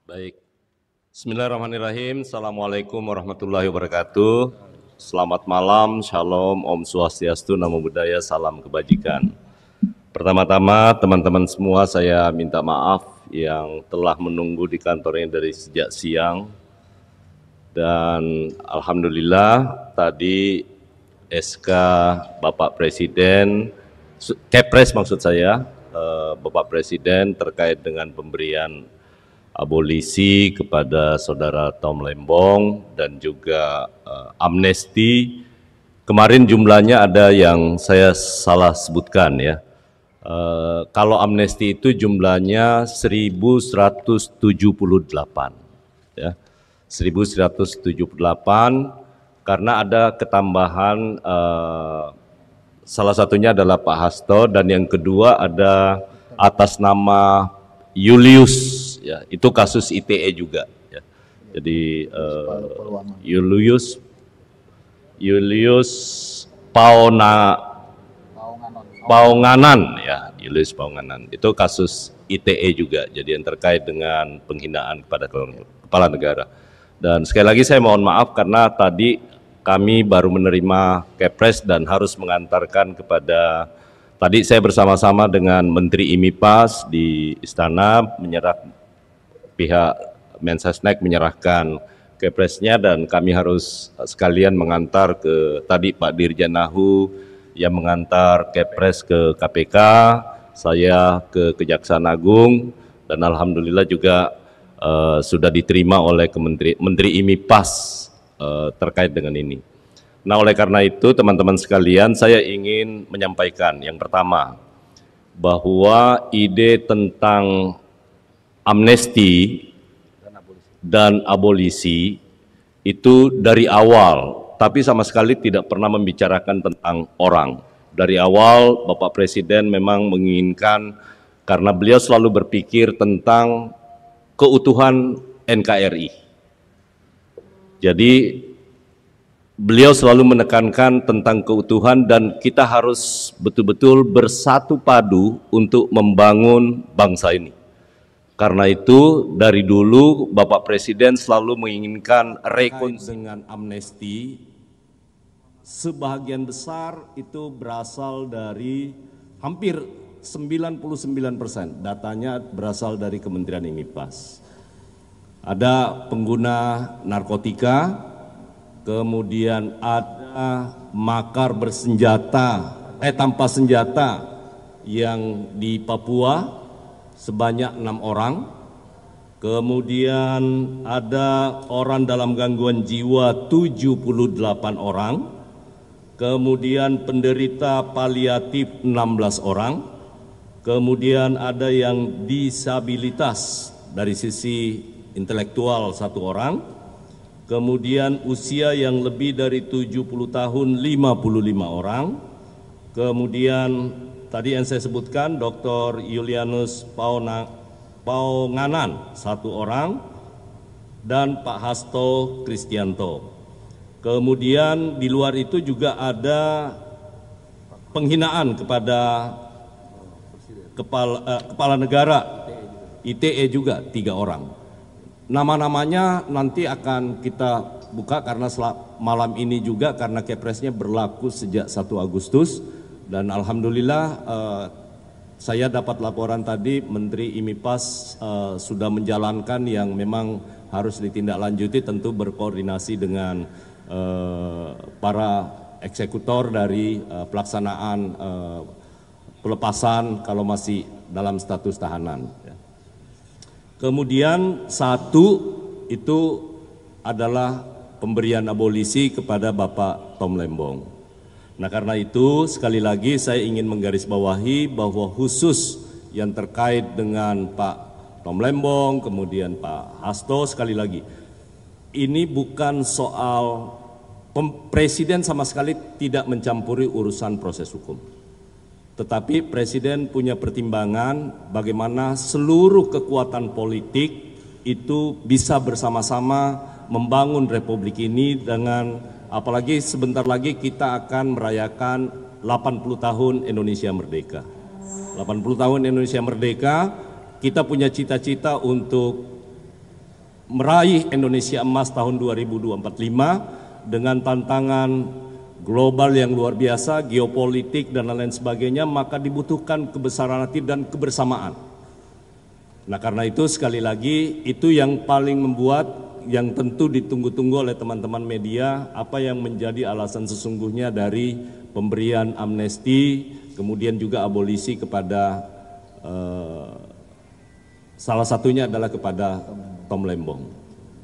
Baik, Bismillahirrahmanirrahim. Assalamualaikum warahmatullahi wabarakatuh. Selamat malam, Shalom, Om Swastiastu, Namo Buddhaya, Salam Kebajikan. Pertama-tama teman-teman semua saya minta maaf yang telah menunggu di kantornya dari sejak siang. Dan Alhamdulillah tadi SK Bapak Presiden, Kepres maksud saya, Bapak Presiden terkait dengan pemberian abolisi kepada saudara Tom Lembong dan juga amnesti. Kemarin jumlahnya ada yang saya salah sebutkan ya. Kalau amnesti itu jumlahnya 1178 ya. 1178 karena ada ketambahan salah satunya adalah Pak Hasto dan yang kedua ada atas nama Julius. Ya, itu kasus ITE juga. Ya. Jadi Julius Paonganan, ya, Julius Paonganan. Itu kasus ITE juga. Jadi yang terkait dengan penghinaan kepada kepala negara. Dan sekali lagi saya mohon maaf karena tadi kami baru menerima Kepres dan harus mengantarkan kepada. Tadi saya bersama-sama dengan Menteri IMIPAS di Istana pihak Mensesnek menyerahkan Kepresnya dan kami harus sekalian mengantar ke tadi Pak Dirjen Nahu yang mengantar Kepres ke KPK, saya ke Kejaksaan Agung dan alhamdulillah juga sudah diterima oleh Menteri IMIPAS terkait dengan ini. Nah, oleh karena itu teman-teman sekalian saya ingin menyampaikan yang pertama bahwa ide tentang amnesti dan abolisi itu dari awal, tapi sama sekali tidak pernah membicarakan tentang orang. Dari awal Bapak Presiden memang menginginkan karena beliau selalu berpikir tentang keutuhan NKRI. Jadi beliau selalu menekankan tentang keutuhan dan kita harus betul-betul bersatu padu untuk membangun bangsa ini. Karena itu dari dulu Bapak Presiden selalu menginginkan rekonsiliasi dengan amnesti. Sebagian besar itu berasal dari hampir 99%, datanya berasal dari Kementerian IMIPAS. Ada pengguna narkotika, kemudian ada makar bersenjata, tanpa senjata yang di Papua sebanyak 6 orang, kemudian ada orang dalam gangguan jiwa 78 orang, kemudian penderita paliatif 16 orang, kemudian ada yang disabilitas dari sisi intelektual 1 orang, kemudian usia yang lebih dari 70 tahun 55 orang, kemudian tadi yang saya sebutkan Dr. Julius Paonganan 1 orang dan Pak Hasto Kristianto. Kemudian di luar itu juga ada penghinaan kepada kepala negara ITE juga 3 orang. Nama-namanya nanti akan kita buka karena malam ini juga karena Kepresnya berlaku sejak 1 Agustus. Dan alhamdulillah saya dapat laporan tadi Menteri IMIPAS sudah menjalankan yang memang harus ditindaklanjuti, tentu berkoordinasi dengan para eksekutor dari pelaksanaan pelepasan kalau masih dalam status tahanan. Kemudian 1 itu adalah pemberian abolisi kepada Bapak Tom Lembong. Nah, karena itu sekali lagi saya ingin menggarisbawahi bahwa khusus yang terkait dengan Pak Tom Lembong, kemudian Pak Hasto, sekali lagi ini bukan soal Presiden sama sekali tidak mencampuri urusan proses hukum. Tetapi Presiden punya pertimbangan bagaimana seluruh kekuatan politik itu bisa bersama-sama membangun republik ini dengan, apalagi sebentar lagi kita akan merayakan 80 tahun Indonesia Merdeka. 80 tahun Indonesia Merdeka, kita punya cita-cita untuk meraih Indonesia Emas tahun 2045 dengan tantangan global yang luar biasa, geopolitik dan lain sebagainya, maka dibutuhkan kebesaran hati dan kebersamaan. Nah, karena itu sekali lagi itu yang paling membuat, yang tentu ditunggu-tunggu oleh teman-teman media, apa yang menjadi alasan sesungguhnya dari pemberian amnesti, kemudian juga abolisi kepada salah satunya adalah kepada Tom Lembong.